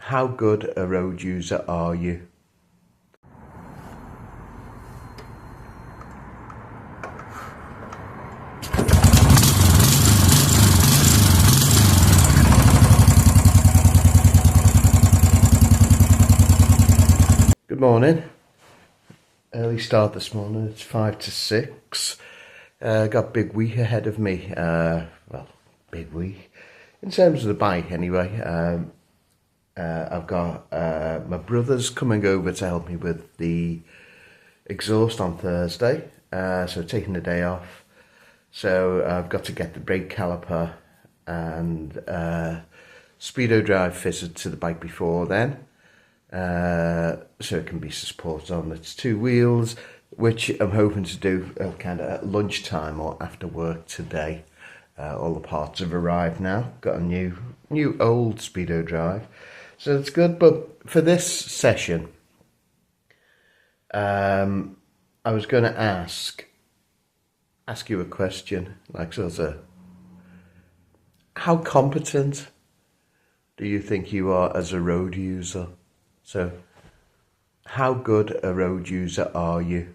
How good a road user are you? Good morning. Early start this morning. It's 5 to 6. Got a big week ahead of me. Big week in terms of the bike anyway. I've got my brother's coming over to help me with the exhaust on Thursday, so taking the day off. So I've got to get the brake caliper and speedo drive fitted to the bike before then, so it can be supported on its two wheels, which I'm hoping to do kind of at lunchtime or after work today. All the parts have arrived now. Got a new old speedo drive, so it's good. But for this session, I was going to ask you a question, like sort of, how competent do you think you are as a road user? So, how good a road user are you?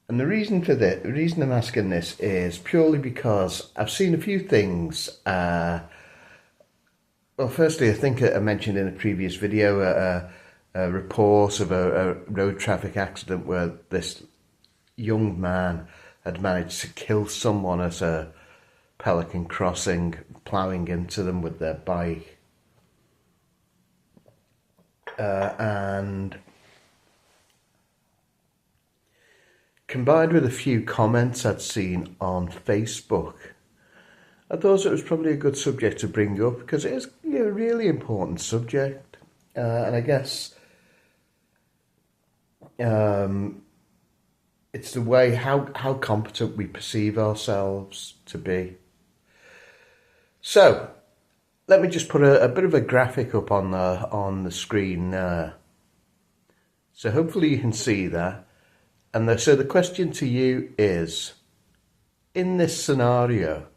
And the reason I'm asking this is purely because I've seen a few things. Well, firstly, I think I mentioned in a previous video a report of a road traffic accident where this young man had managed to kill someone at a Pelican crossing, ploughing into them with their bike. And combined with a few comments I'd seen on Facebook, I thought it was probably a good subject to bring up because it is a really important subject. And I guess it's the way how competent we perceive ourselves to be. So let me just put a bit of a graphic up on the screen. So hopefully you can see that. And so the question to you is, in this scenario,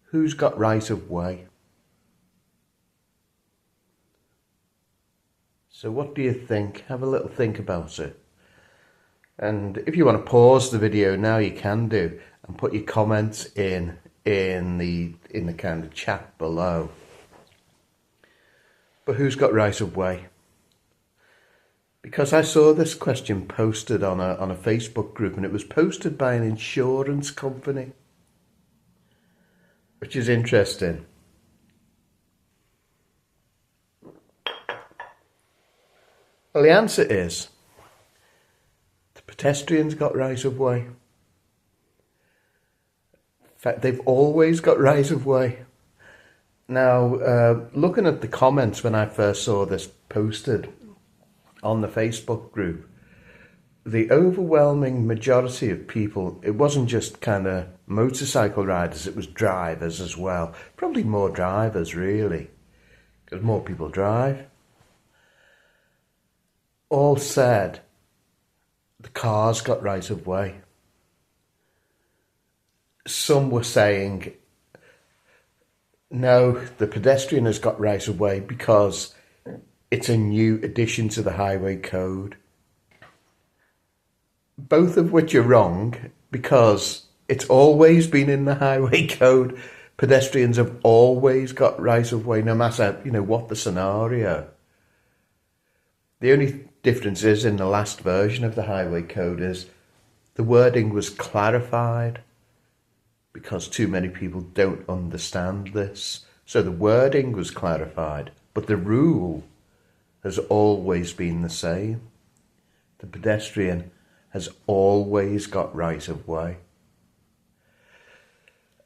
who's got right of way? So what do you think? Have a little think about it. And if you want to pause the video now, you can do, and put your comments in the kind of chat below. But who's got right of way? Because I saw this question posted on a Facebook group, and it was posted by an insurance company, which is interesting. Well, the answer is the pedestrians got right of way. In fact, they've always got right of way. Now, looking at the comments when I first saw this posted on the Facebook group, the overwhelming majority of people, it wasn't just kind of motorcycle riders, it was drivers as well. Probably more drivers, really, because more people drive. All said the cars got right of way. Some were saying, no, the pedestrian has got right of way because it's a new addition to the highway code. Both of which are wrong, because it's always been in the highway code. Pedestrians have always got right of way, no matter, what the scenario. The only difference is in the last version of the highway code is the wording was clarified because too many people don't understand this. So the wording was clarified, but the rule has always been the same. The pedestrian has always got right of way.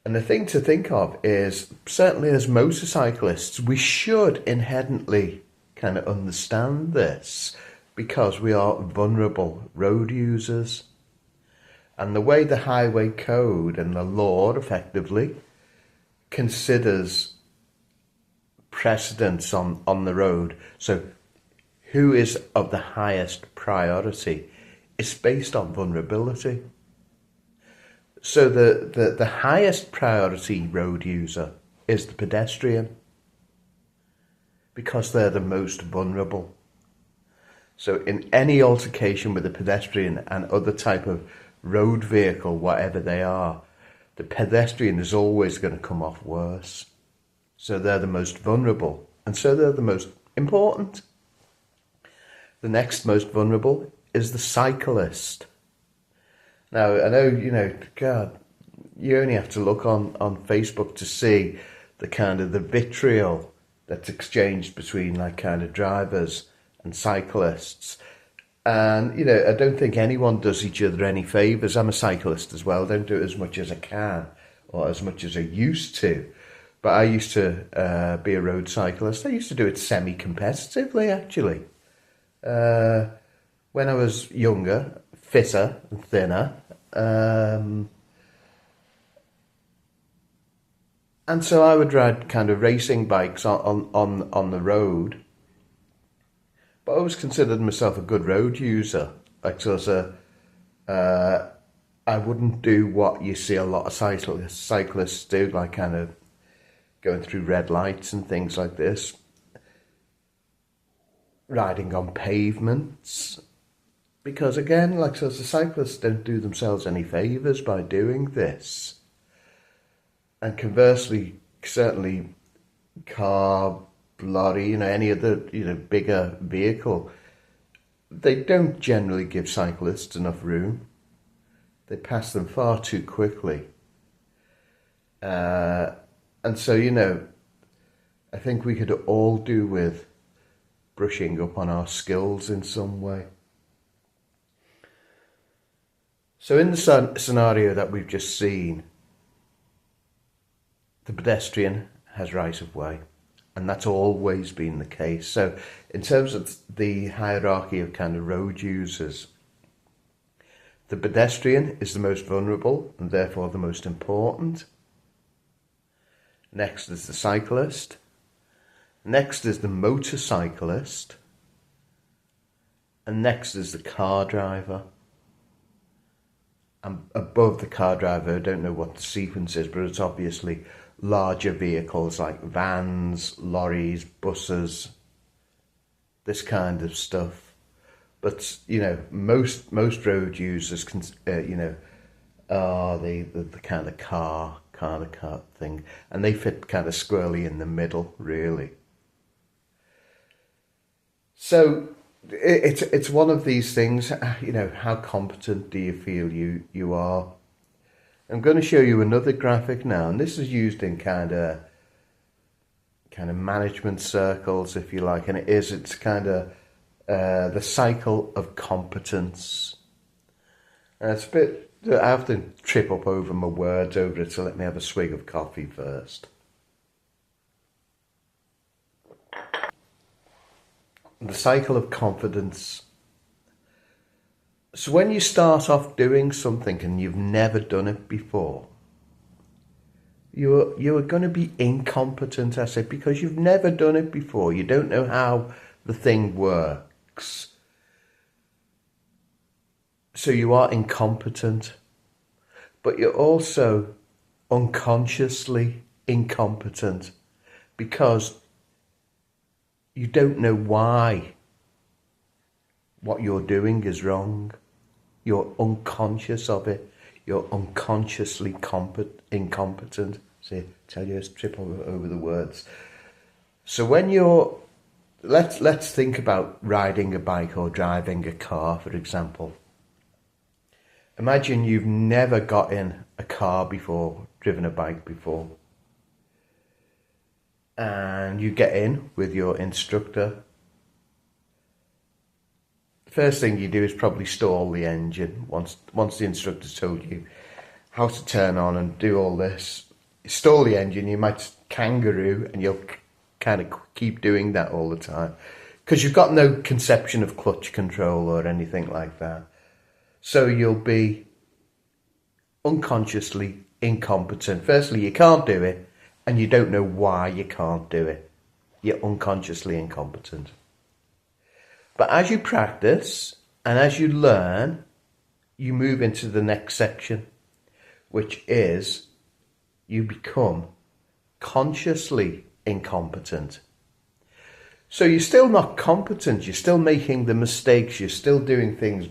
And the thing to think of is, certainly as motorcyclists, we should inherently kind of understand this because we are vulnerable road users. And the way the highway code and the law effectively considers precedence on the road, so who is of the highest priority, is based on vulnerability. So the highest priority road user is the pedestrian. because they're the most vulnerable. So in any altercation with a pedestrian and other type of road vehicle, whatever they are, the pedestrian is always going to come off worse. So they're the most vulnerable, and so they're the most important. The next most vulnerable is the cyclist. Now, I know, God, you only have to look on Facebook to see the kind of the vitriol that's exchanged between like kind of drivers and cyclists. And, I don't think anyone does each other any favours. I'm a cyclist as well. Don't do it as much as I can or as much as I used to. But I used to be a road cyclist. I used to do it semi-competitively, actually. When I was younger, fitter and thinner. And so I would ride kind of racing bikes on the road. But I always considered myself a good road user. Like, so I wouldn't do what you see a lot of cyclists do, like kind of going through red lights and things like this. Riding on pavements. Because again, like, so the cyclists don't do themselves any favours by doing this. And conversely, certainly car, lorry, any other, bigger vehicle, they don't generally give cyclists enough room. They pass them far too quickly. And so, I think we could all do with brushing up on our skills in some way. So in the scenario that we've just seen, the pedestrian has right of way, and that's always been the case. So in terms of the hierarchy of kind of road users, the pedestrian is the most vulnerable and therefore the most important. Next is the cyclist. Next is the motorcyclist. And next is the car driver. And above the car driver, I don't know what the sequence is, but it's obviously larger vehicles like vans, lorries, buses, this kind of stuff. But, most road users, are the kind of car thing. And they fit kind of squarely in the middle, really. So it's one of these things, how competent do you feel you are? I'm going to show you another graphic now, and this is used in kind of management circles, if you like, and it's kind of the cycle of competence. And it's a bit, I have to trip up over my words over it, so let me have a swig of coffee first. The cycle of confidence. So when you start off doing something and you've never done it before, you are going to be incompetent at it because you've never done it before. You don't know how the thing works. So you are incompetent, but you're also unconsciously incompetent because you don't know why what you're doing is wrong. You're unconscious of it. You're unconsciously incompetent. See, tell you, trip over the words. So when you're, let's think about riding a bike or driving a car, for example. Imagine you've never got in a car before, driven a bike before. And you get in with your instructor. First thing you do is probably stall the engine. Once the instructor's told you how to turn on and do all this, you stall the engine. You might kangaroo, and you'll kind of keep doing that all the time because you've got no conception of clutch control or anything like that. So you'll be unconsciously incompetent. Firstly, you can't do it, and you don't know why you can't do it. You're unconsciously incompetent. But as you practice and as you learn, you move into the next section, which is you become consciously incompetent. So you're still not competent, you're still making the mistakes, you're still doing things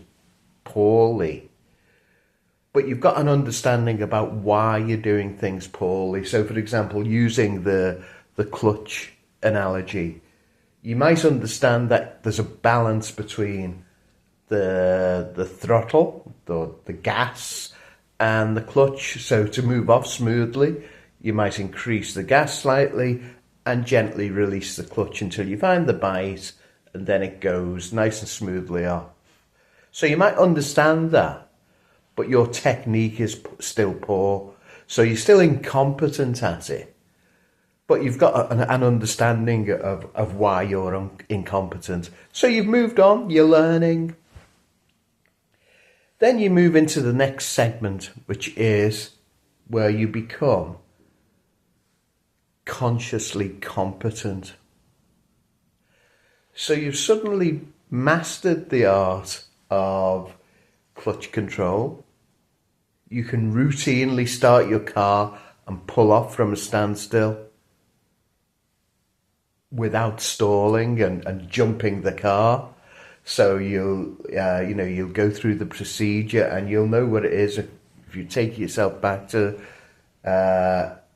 poorly. But you've got an understanding about why you're doing things poorly. So, for example, using the clutch analogy, you might understand that there's a balance between the throttle, the gas, and the clutch. So to move off smoothly, you might increase the gas slightly and gently release the clutch until you find the bite, and then it goes nice and smoothly off. So you might understand that, but your technique is still poor. So you're still incompetent at it, but you've got an understanding of why you're incompetent. So you've moved on, you're learning. Then you move into the next segment, which is where you become consciously competent. So you've suddenly mastered the art of clutch control. You can routinely start your car and pull off from a standstill without stalling and jumping the car. So you'll go through the procedure and you'll know what it is. If you take yourself back to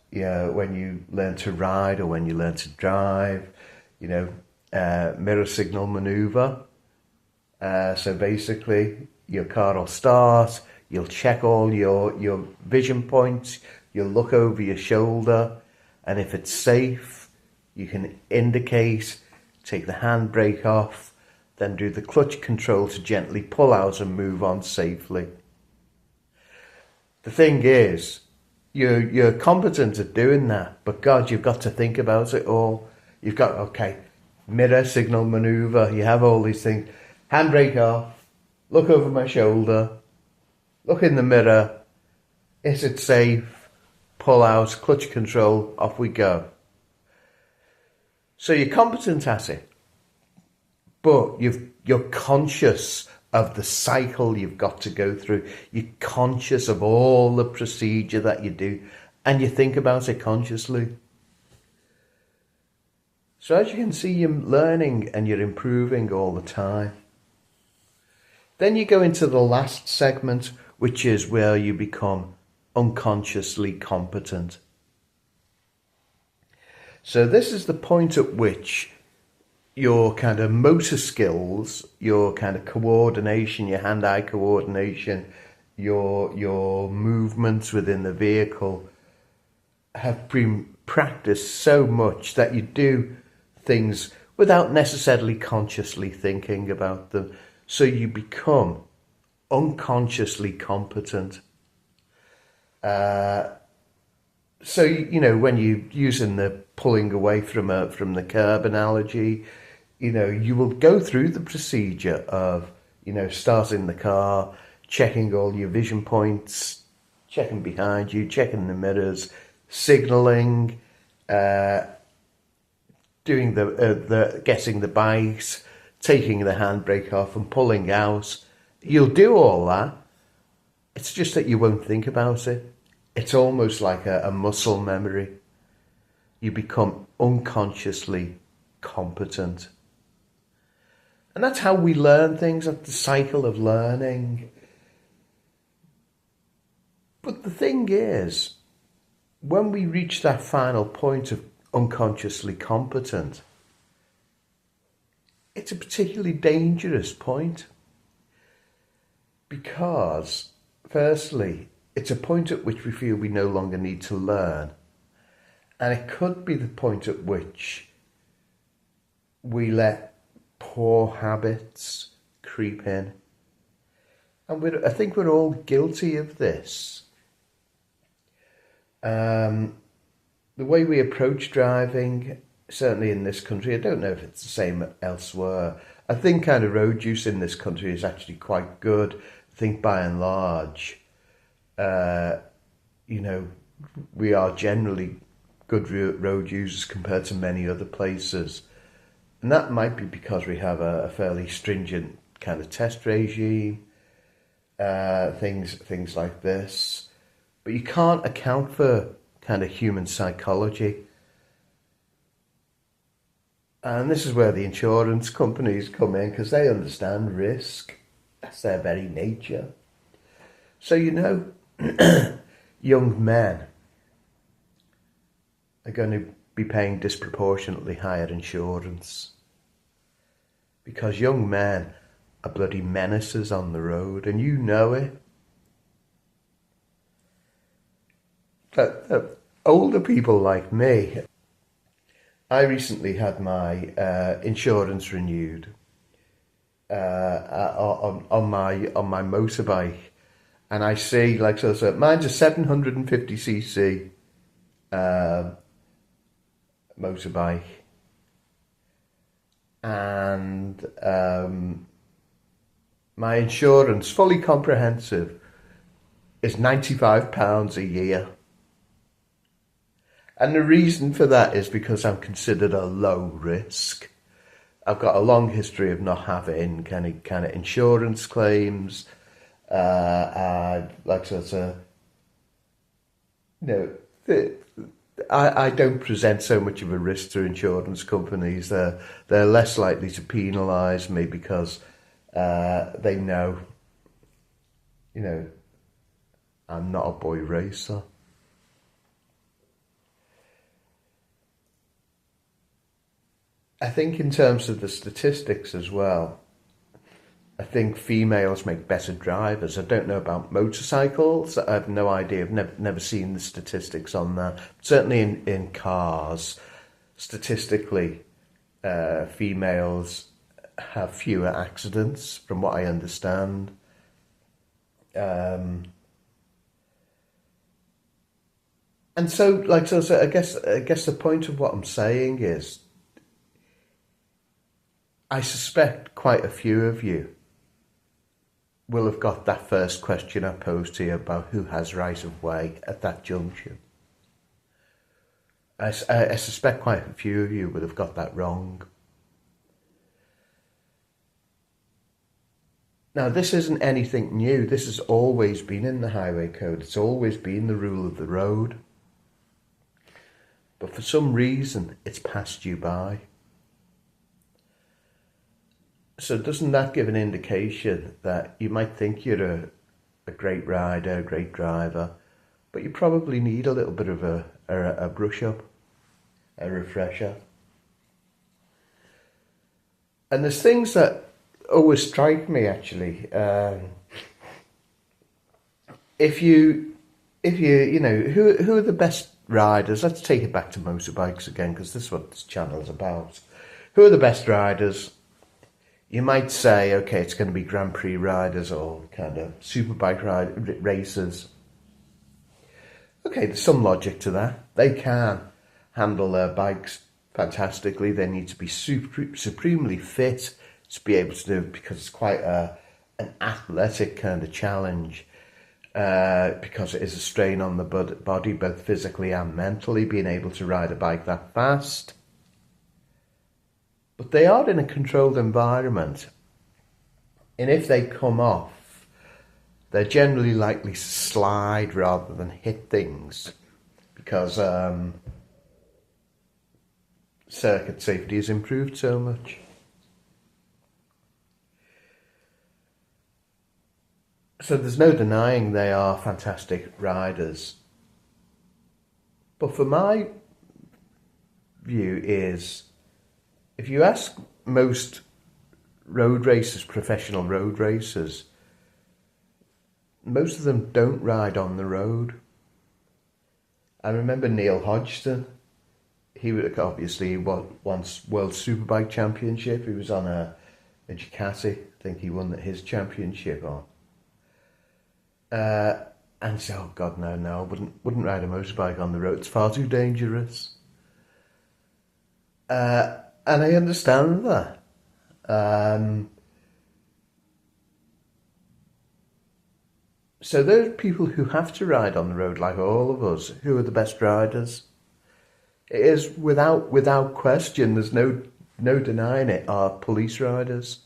when you learn to ride or when you learn to drive, mirror signal maneuver. So basically, your car will start. You'll check all your vision points. You'll look over your shoulder, and if it's safe, you can indicate, take the handbrake off, then do the clutch control to gently pull out and move on safely. The thing is, you're competent at doing that, but God, you've got to think about it all. You've got, mirror signal maneuver, you have all these things. Handbrake off, look over my shoulder, look in the mirror, is it safe, pull out, clutch control, off we go. So you're competent at it, but you're conscious of the cycle you've got to go through. You're conscious of all the procedure that you do, and you think about it consciously. So as you can see, you're learning and you're improving all the time. Then you go into the last segment, which is where you become unconsciously competent. So this is the point at which your kind of motor skills, your kind of coordination, your hand-eye coordination, your movements within the vehicle have been practiced so much that you do things without necessarily consciously thinking about them. So you become unconsciously competent. So when you're using the pulling away from the curb analogy, you will go through the procedure of, starting the car, checking all your vision points, checking behind you, checking the mirrors, signalling, doing the getting the bikes, taking the handbrake off and pulling out. You'll do all that. It's just that you won't think about it. It's almost like a muscle memory. You become unconsciously competent. And that's how we learn things, that's the cycle of learning. But the thing is, when we reach that final point of unconsciously competent, it's a particularly dangerous point. Because, firstly, it's a point at which we feel we no longer need to learn. And it could be the point at which we let poor habits creep in. And I think we're all guilty of this. The way we approach driving, certainly in this country, I don't know if it's the same elsewhere. I think kind of road use in this country is actually quite good. I think by and large, we are generally good road users compared to many other places. And that might be because we have a fairly stringent kind of test regime, things like this. But you can't account for kind of human psychology. And this is where the insurance companies come in because they understand risk. That's their very nature. So, young men are going to be paying disproportionately higher insurance because young men are bloody menaces on the road, and you know it. But older people like me, I recently had my insurance renewed on my motorbike, and I see so mine's a 750cc motorbike, and my insurance, fully comprehensive, is £95 a year. And the reason for that is because I'm considered a low risk. I've got a long history of not having kind of insurance claims. I don't present so much of a risk to insurance companies. They're less likely to penalise me because they know, I'm not a boy racer. I think in terms of the statistics as well, I think females make better drivers. I don't know about motorcycles. I have no idea. I've never seen the statistics on that. Certainly in cars, statistically, females have fewer accidents, from what I understand. And so, I guess the point of what I'm saying is, I suspect quite a few of you will have got that first question I posed to you about who has right of way at that junction. I suspect quite a few of you would have got that wrong. Now, this isn't anything new. This has always been in the highway code. It's always been the rule of the road. But for some reason, it's passed you by. So doesn't that give an indication that you might think you're a great rider, a great driver, but you probably need a little bit of a brush up, a refresher? And there's things that always strike me, actually. If you who are the best riders? Let's take it back to motorbikes again, because this is what this channel is about. Who are the best riders? You might say, okay, it's going to be Grand Prix riders or kind of superbike racers. Okay, there's some logic to that. They can handle their bikes fantastically. They need to be supremely fit to be able to do it, because it's quite an athletic kind of challenge, because it is a strain on the body, both physically and mentally, being able to ride a bike that fast. But they are in a controlled environment, and if they come off, they're generally likely to slide rather than hit things, because circuit safety has improved so much. So there's no denying they are fantastic riders. But for my view is, if you ask most road racers, professional road racers, most of them don't ride on the road. I remember Neil Hodgson. He obviously once World Superbike Championship. He was on a Ducati. I think he won his championship on. And so, oh God, no, I wouldn't ride a motorbike on the road. It's far too dangerous. And I understand that. So those people who have to ride on the road, like all of us, who are the best riders? It is without question. There's no denying it. Are police riders?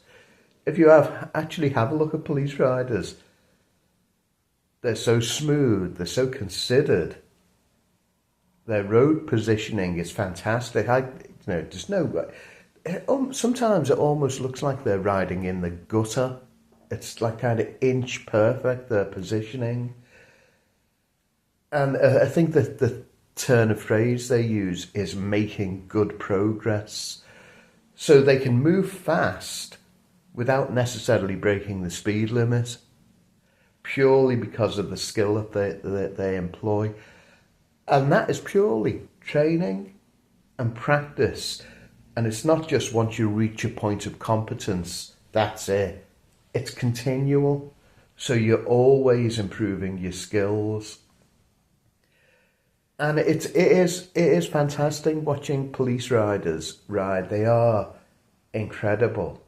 If you actually have a look at police riders, they're so smooth. They're so considered. Their road positioning is fantastic. There's no. Sometimes it almost looks like they're riding in the gutter. It's like kind of inch perfect, their positioning. And I think that the turn of phrase they use is making good progress. So they can move fast without necessarily breaking the speed limit, purely because of the skill that they employ. And that is purely training and practice. And it's not just once you reach a point of competence, that's it. It's continual. So you're always improving your skills. And it is fantastic watching police riders ride. They are incredible.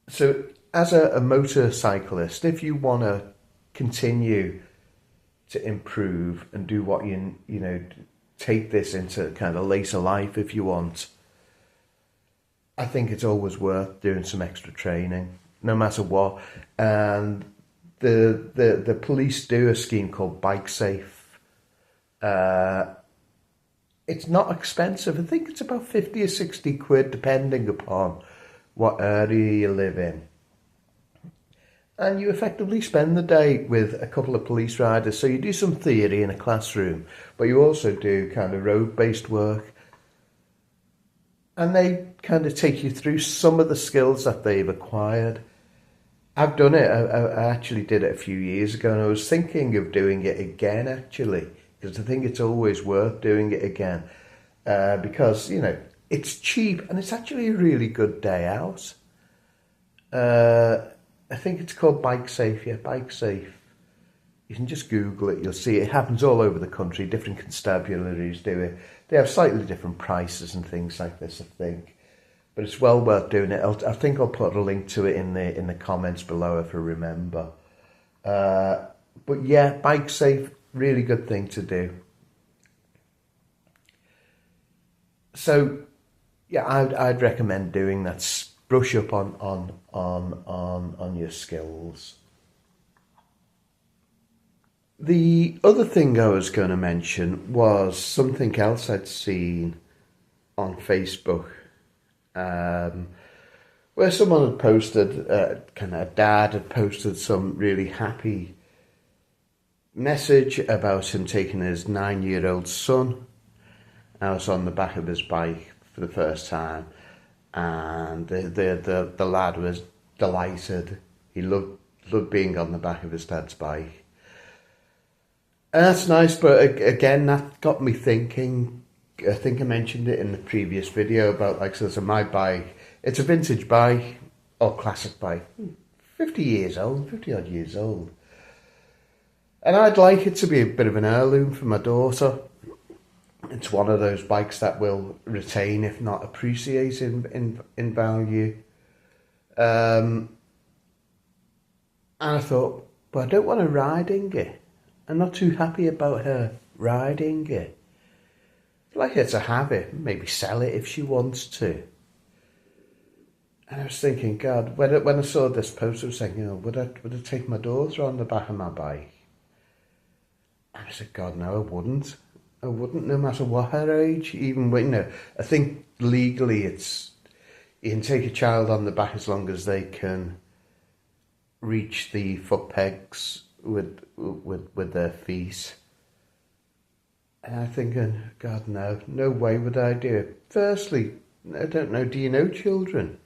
So as a motorcyclist, if you want to continue to improve and do what you know, take this into kind of later life if you want, I think it's always worth doing some extra training, no matter what. And the police do a scheme called Bike Safe. It's not expensive. I think it's about 50 or 60 quid, depending upon what area you live in. And you effectively spend the day with a couple of police riders. So you do some theory in a classroom, but you also do kind of road-based work. And they kind of take you through some of the skills that they've acquired. I've done it. I actually did it a few years ago, and I was thinking of doing it again, actually, because I think it's always worth doing it again. Because, you know, it's cheap and it's actually a really good day out. I think it's called Bike Safe, yeah, Bike Safe. You can just Google it, you'll see it. It happens all over the country, different constabularies do it. They have slightly different prices and things like this, I think. But it's well worth doing it. I think I'll put a link to it in the comments below if I remember. But yeah, Bike Safe, really good thing to do. So yeah, I'd recommend doing that. Brush up on your skills. The other thing I was going to mention was something else I'd seen on Facebook, where someone had posted, kind of a dad had posted some really happy message about him taking his 9-year-old son out on the back of his bike for the first time. And the lad was delighted. He loved being on the back of his dad's bike. And that's nice, but again, that got me thinking. I think I mentioned it in the previous video about, like, so my bike, it's a vintage bike, or classic bike, 50 years old, 50 odd years old. And I'd like it to be a bit of an heirloom for my daughter. It's one of those bikes that will retain, if not appreciate, in value. And I thought, but I don't want her riding it. I'm not too happy about her riding it. I'd like her to have it, maybe sell it if she wants to. And I was thinking, God, when I saw this post, I was thinking, oh, would I take my daughter on the back of my bike? And I said, God, no, I wouldn't. I wouldn't, no matter what her age. Even when, you know, I think legally you can take a child on the back as long as they can reach the foot pegs with their feet. And I'm thinking, God, no way would I do it. Firstly, I don't know, do you know children?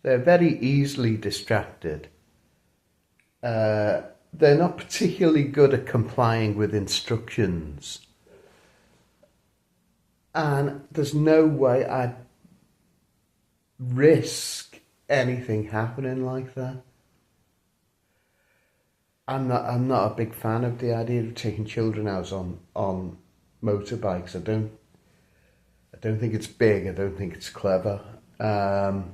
They're very easily distracted. They're not particularly good at complying with instructions. And there's no way I'd risk anything happening like that. I'm not a big fan of the idea of taking children out on motorbikes. I don't think it's big. I don't think it's clever. I'd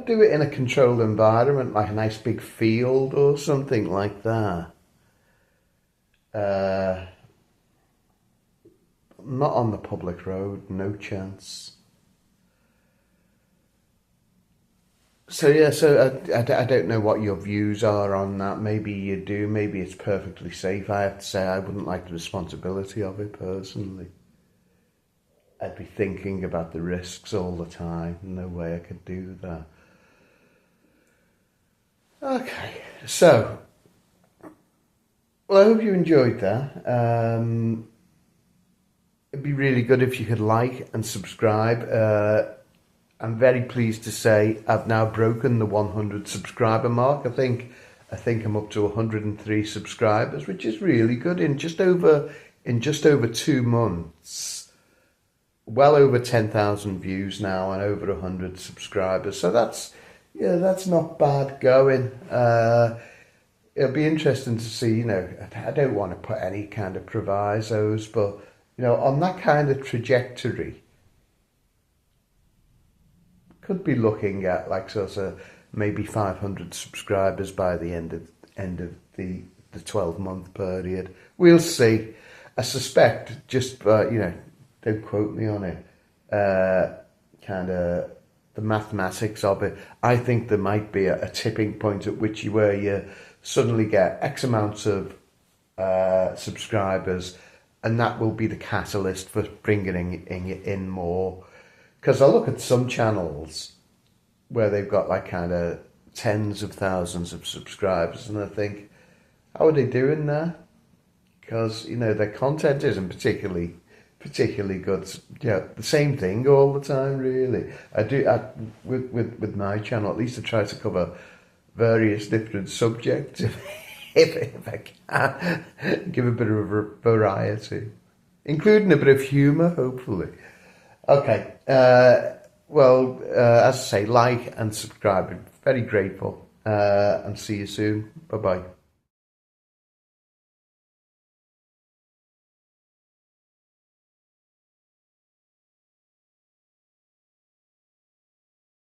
do it in a controlled environment, like a nice big field or something like that. Not on the public road, no chance. So yeah, I don't know what your views are on that. Maybe you do, maybe it's perfectly safe. I have to say I wouldn't like the responsibility of it personally. I'd be thinking about the risks all the time. No way I could do that. Okay, so, well, I hope you enjoyed that. It'd be really good if you could like and subscribe. I'm very pleased to say I've now broken the 100 subscriber mark. I think I'm up to 103 subscribers, which is really good in just over 2 months. Well over 10,000 views now and over 100 subscribers. So that's not bad going. It'll be interesting to see, I don't want to put any kind of provisos, but, on that kind of trajectory, could be looking at like sort of maybe 500 subscribers by the end of the 12-month period. We'll see. I suspect, just don't quote me on it, kind of the mathematics of it, I think there might be a tipping point at which where you suddenly get X amounts of subscribers, and that will be the catalyst for bringing in more. Because I look at some channels where they've got like kind of tens of thousands of subscribers, and I think, how are they doing that? Because their content isn't particularly good. The same thing all the time, really. With my channel, at least I try to cover various different subjects if I can, give a bit of a variety, including a bit of humour, hopefully. Okay, well, as I say, like and subscribe. I'm very grateful, and see you soon. Bye-bye.